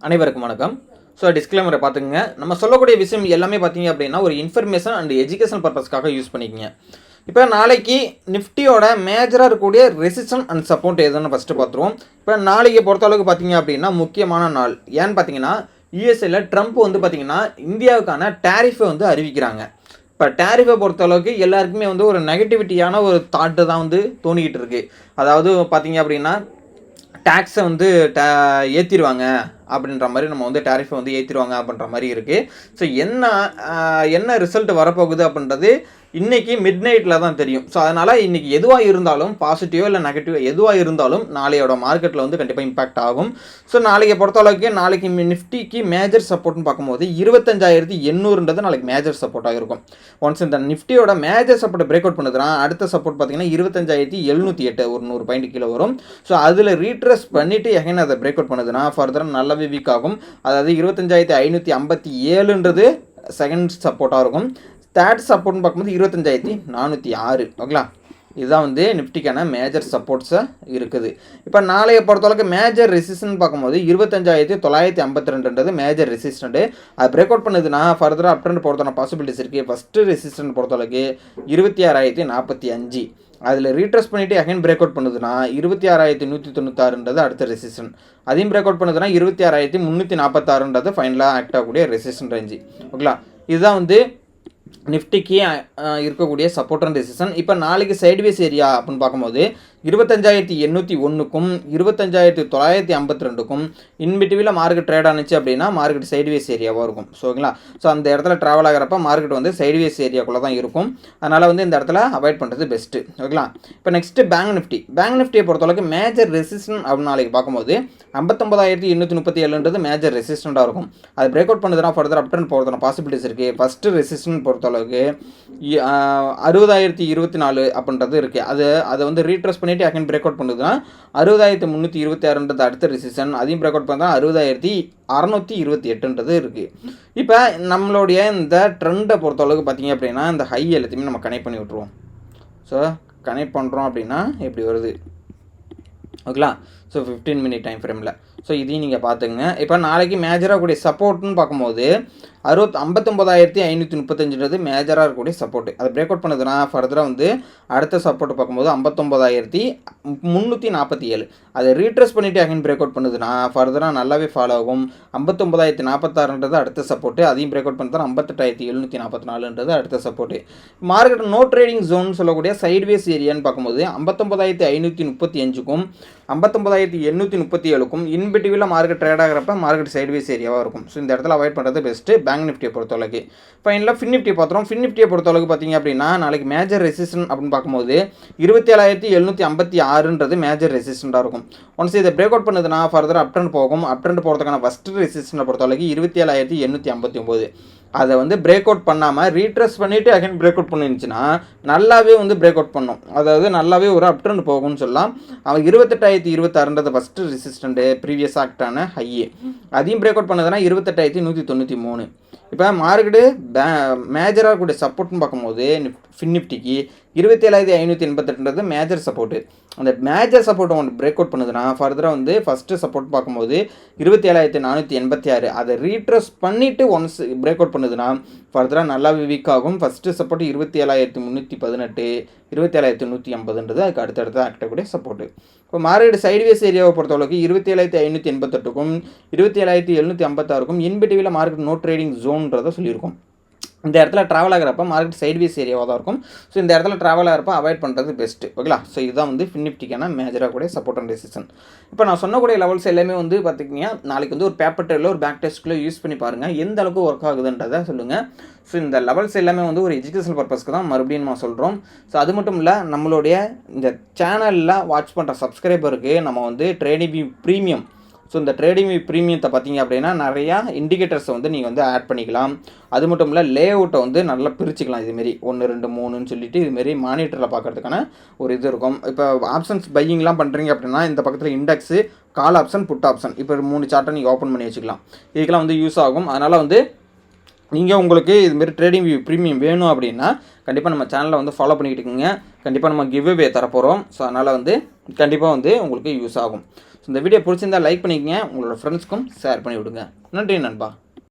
அனைவருக்கும் வணக்கம். டிஸ்க்ளைமரை பார்த்துக்கங்க. நம்ம சொல்லக்கூடிய விஷயம் எல்லாமே பார்த்தீங்க அப்படின்னா ஒரு இன்ஃபர்மேஷன் அண்ட் எஜுகேஷன் பர்பஸ்க்காக யூஸ் பண்ணிக்கங்க. இப்போ நாளைக்கு நிஃப்டியோட மேஜராக இருக்கக்கூடிய ரெசிஸ்டன்ஸ் அண்ட் சப்போர்ட் எதுன்னு ஃபஸ்ட்டு பார்த்துருவோம். இப்போ நாளைக்கு பொறுத்தளவுக்கு பார்த்தீங்க அப்படின்னா முக்கியமான நாள் ஏன்னு பார்த்தீங்கன்னா யூஎஸ்ஏல ட்ரம்ப் வந்து பார்த்தீங்கன்னா இந்தியாவுக்கான டேரிஃபை வந்து அறிவிக்கிறாங்க. இப்போ டேரிஃபை பொறுத்தளவுக்கு எல்லாருக்குமே வந்து ஒரு நெகட்டிவிட்டியான ஒரு தாட்டு தான் வந்து தோணிக்கிட்டு இருக்குது. அதாவது பார்த்தீங்க அப்படின்னா டேக்ஸை வந்து ஏற்றிடுவாங்க அப்படின்ற மாதிரி நம்ம வந்து டேரிஃபை வந்து ஏற்றிடுவாங்க அப்படின்ற மாதிரி இருக்குது. ஸோ என்ன ரிசல்ட் வரப்போகுது அப்படின்றது இன்றைக்கி மிட் நைட்டில் தான் தெரியும். ஸோ அதனால் இன்றைக்கி எதுவாக இருந்தாலும் பாசிட்டிவோ இல்லை நெகட்டிவோ எதுவாக இருந்தாலும் நாளையோட மார்க்கெட்டில் வந்து கண்டிப்பாக இம்பாக்ட் ஆகும். ஸோ நாளைக்கு பொறுத்தளவுக்கு நாளைக்கு நிஃப்டிக்கு மேஜர் சப்போர்ட்னு பார்க்கும்போது 25,800 நாளைக்கு மேஜர் சப்போர்ட்டாக இருக்கும். ஒன்ஸ் இந்த நிஃப்டியோட மேஜர் சப்போர்ட்டை பிரேக் அவுட் பண்ணுதுன்னா அடுத்த சப்போர்ட் பார்த்தீங்கன்னா 25,708 ஒரு 100 பாயிண்ட் கீழே வரும். ஸோ அதில் ரீட்ரெஸ் பண்ணிவிட்டு எகைன் அதை பிரேக் அவுட் பண்ணுதுன்னா ஃபர்தராக நல்லாவே வீக் ஆகும். அதாவது 25,557 செகண்ட் சப்போர்ட்டாக இருக்கும். தேர்ட் சப்போர்ட்னு பார்க்கும்போது 25,406. ஓகேங்களா, இதுதான் வந்து நிஃப்டிக்கான மேஜர் சப்போர்ட்ஸாக இருக்குது. இப்போ நாளைய பொறுத்தளவுக்கு மேஜர் ரெசிஸ்டன்ட் பார்க்கும்போது 25,952 மேஜர் ரெசிஸ்டண்ட்டு. அது பிரேக் அவுட் பண்ணுதுன்னா ஃபர்தராக அப் ட்ரெண்ட் போகிறதுக்கான பாசிபிலிட்டிஸ் இருக்குது. ஃபஸ்ட்டு ரெசிஸ்டன்ட் பொறுத்தளவுக்கு 26,045. அதில் ரீட்ரெஸ் பண்ணிவிட்டு அகைன் பிரேக் அவுட் பண்ணுதுன்னா 26,196 அடுத்த ரெசிஸ்டன்ட். அதையும் பிரேக் அவுட் பண்ணுதுன்னா 26,346 ஃபைனலாக ஆக்ட் ஆகக்கூடிய ரெசிஸ்டன்ட் ரேஞ்சு. ஓகேங்களா, இதுதான் வந்து நிஃப்டிக்கு இருக்கக்கூடிய சப்போர்ட் அண்ட் ரெசிஸ்டன்ஸ். இப்போ நாளைக்கு சைட்வேஸ் ஏரியா அப்படின்னு பார்க்கும்போது 25,801க்கும் 25,952க்கும் இன்பிட்வீனில் மார்க்கெட் ட்ரேட் ஆனிச்சு அப்படின்னா மார்க்கெட் சைட்வேஸ் ஏரியாவாக இருக்கும். ஸோ ஓகேங்களா, ஸோ அந்த இடத்துல ட்ராவல் ஆகிறப்ப மார்க்கெட் வந்து சைட்வேஸ் ஏரியாக்குள்ளே தான் இருக்கும். அதனால் வந்து இந்த இடத்துல அவாய்ட் பண்ணுறது பெஸ்ட்டு. ஓகேங்களா, இப்போ நெக்ஸ்ட்டு பேங்க் நிஃப்டியை பொறுத்தளவுக்கு மேஜர் ரெசிஸ்டன்ட் அப்படின்னு நாளைக்கு பார்க்கும்போது 59,837 மேஜர் ரெசிஸ்டண்ட்டாக இருக்கும். அது பிரேக் அவுட் பண்ணுதுன்னா ஃபர்தர் அப் ட்ரெண்ட் போகிறதுனா பாசிபிலிட்டிஸ் இருக்குது. ஃபஸ்ட்டு ரெசிஸ்டன்ட் பொறுத்தளவுக்கு 60,024 அப்படின்றது இருக்குது. அதை வந்து ரீட்ரெஸ் பண்ணிவிட்டு அகைன் பிரேக் அவுட் பண்ணுதுன்னா 60,326 அடுத்த ரெசிஸ்டன். அதையும் பிரேக் அவுட் பண்ணால் 60,628 இருக்குது. இப்போ நம்மளுடைய இந்த ட்ரெண்டை பொறுத்தளவுக்கு பார்த்தீங்க அப்படின்னா இந்த ஹை எல்லாத்தையுமே நம்ம கனெக்ட் பண்ணி விட்ருவோம். ஸோ கனெக்ட் பண்ணுறோம் அப்படின்னா எப்படி வருது ஓகேங்களா. ஸோ 15 மினிட் டைம் ஃப்ரேமில். ஸோ இதையும் நீங்கள் பார்த்துங்க. இப்போ நாளைக்கு மேஜராக கூடிய சப்போர்ட்னு பார்க்கும்போது 59,535 மேஜராக இருக்கக்கூடிய சப்போர்ட்டு. அதை பிரேக் அவுட் பண்ணுதுன்னா ஃபர்தராக வந்து அடுத்த சப்போர்ட் பார்க்கும்போது 59,347. அதை ரீட்ரெஸ் பண்ணிவிட்டு அகைன் பிரேக் அவுட் பண்ணுதுன்னா ஃபர்தராக நல்லாவே ஃபாலோ ஆகும். 59,046 அடுத்த சப்போர்ட்டு. அதையும் பிரேக் அவுட் பண்ணுறதுனா 58,744 அடுத்த support. Market no trading zone சொல்லக்கூடிய சைட்வேஸ் ஏரியான்னு பார்க்கும்போது 59,535க்கும் 59,837க்கும் இன்பிட்வீனில் மார்க்கெட் ட்ரேட் ஆகிறப்ப மார்க்கெட் சைட்வேஸ் ஏரியாவாக இருக்கும். ஸோ இந்த இடத்துல அவாய்ட் பண்ணுறது பெஸ்ட்டு. பேங்க் நிஃப்டியை பொறுத்தளவுக்கு ஃபைனலாக ஃபின் நிஃப்டியை பார்த்துறோம். ஃபின் நிஃப்டியை பொறுத்தளவுக்கு பார்த்தீங்க அப்படின்னா நாளைக்கு மேஜர் ரெசிஸ்டன்ட் அப்படின்னு பார்க்கும்போது 27,756 மேஜர் ரெசிஸ்டண்ட்டாக இருக்கும். ஒன்ஸ் இதை பிரேக் அவுட் பண்ணுதுன்னா ஃபர்தர் அப் ட்ரெண்ட் போகும். அப் ட்ரெண்ட் போகிறதுக்கான ஃபஸ்ட்டு ரெசிஸ்டன்ட்டை பொறுத்தளவுக்கு 27,859. அதை வந்து பிரேக் அவுட் பண்ணாமல் ரீட்ரெஸ் பண்ணிவிட்டு அகைன் பிரேக் அவுட் பண்ணிருந்துச்சுன்னா நல்லாவே வந்து பிரேக் அவுட் பண்ணும். அதாவது நல்லாவே ஒரு அப் ட்ரெண்ட் போகும்னு சொல்லலாம். அவன் 28,026 ஃபஸ்ட்டு ரெசிஸ்டண்ட்டு ப்ரீவியஸ் ஆக்டான ஹையே. அதையும் பிரேக் அவுட் பண்ணதுன்னா 28,193. இப்போ மார்க்கெட்டு மேஜராக கூடிய சப்போர்ட்னு பார்க்கும்போது ஃபின் நிஃப்டிக்கு 27,588 மேஜர் சப்போர்ட்டு. அந்த மேஜர் சப்போர்ட்டை ஒன்று பிரேக் அவுட் பண்ணுதுன்னா ஃபர்தராக வந்து ஃபஸ்ட்டு சப்போர்ட் பார்க்கும்போது 27,486. அதை ரீட்ரெஸ் பண்ணிவிட்டு ஒன்ஸ் பிரேக் அவுட் பண்ணுதுன்னா ஃபர்தராக நல்லாவே வீக் ஆகும். ஃபஸ்ட்டு சப்போர்ட் 27,318, 27,150 அதுக்கு அடுத்தடுத்து ஆக்டக்கூடிய சப்போர்ட்டு. இப்போ மார்க்கெட் சைட்வேஸ் ஏரியாவை பொறுத்தளவுக்கு 27,588க்கும் 27,756க்கும் இன்பிட்வீனில் மார்க்கெட் நோ ட்ரேடிங் ஜோன்றதை சொல்லியிருக்கோம். இந்த இடத்துல ட்ராவல் ஆகிறப்ப மார்க்கெட் சைட்வேஸ் ஏரியாவாக தான் இருக்கும். ஸோ இந்த இடத்துல ட்ராவல் ஆகிறப்ப அவாய்ட் பண்ணுறது பெஸ்ட்டு. ஓகேங்களா, ஸோ இதுதான் வந்து ஃபின் நிஃப்டிக்கான மேஜராக கூட சப்போர்ட் அண்ட் ரெசிஸ்டன்ஸ். இப்போ நான் சொன்னக்கூடிய லெவல்ஸ் எல்லாமே வந்து பார்த்திங்கன்னா நாளைக்கு வந்து ஒரு பேப்பர் ட்ரெயிலில் ஒரு பேக் டெஸ்ட்டில் யூஸ் பண்ணி பாருங்கள், எந்த அளவுக்கு ஒர்க் ஆகுதுன்றதை சொல்லுங்கள். ஸோ இந்த லெவல்ஸ் எல்லாமே வந்து ஒரு எஜுகேஷனல் பர்பஸ்க்கு தான் மறுபடியும் நம்ம சொல்கிறோம். ஸோ அது மட்டும் இல்லை, நம்மளுடைய இந்த சேனலில் வாட்ச் பண்ணுற சப்ஸ்கிரைபருக்கு நம்ம வந்து ட்ரேடிங் வியூ ப்ரீமியம். ஸோ இந்த ட்ரேடிங் வியூ ப்ரீமியத்தை பார்த்தீங்க அப்படின்னா நிறையா இண்டிகேட்டர்ஸை வந்து நீங்கள் வந்து ஆட் பண்ணிக்கலாம். அது மட்டும் இல்லை லே அவுட்டை வந்து நல்லா பிரிச்சுக்கலாம். இதுமாரி 1, 2, 3ன்னு சொல்லிட்டு இதுமாரி மானிட்டரில் பார்க்குறதுக்கான ஒரு இது இருக்கும். இப்போ ஆப்ஷன்ஸ் பையிங்லாம் பண்ணுறீங்க அப்படின்னா இந்த பக்கத்தில் index, call option, put option, இப்போ 3 சார்ட்டை நீங்கள் ஓப்பன் பண்ணி வச்சுக்கலாம். இதுக்கெல்லாம் வந்து யூஸ் ஆகும். அதனால் வந்து நீங்கள் உங்களுக்கு இதுமாரி ட்ரேடிங் வியூ ப்ரீமியம் வேணும் அப்படின்னா கண்டிப்பாக நம்ம சேனலை வந்து ஃபாலோ பண்ணிக்கிட்டு இருக்கீங்க. கண்டிப்பாக நம்ம கிவ் அவே தரப்போகிறோம். ஸோ அதனால் வந்து கண்டிப்பாக வந்து உங்களுக்கு யூஸ் ஆகும். இந்த வீடியோ பிடிச்சிருந்தா லைக் பண்ணிக்கங்க, உங்களோட ஃப்ரெண்ட்ஸ்க்கும் ஷேர் பண்ணி விடுங்க. நன்றி நண்பா.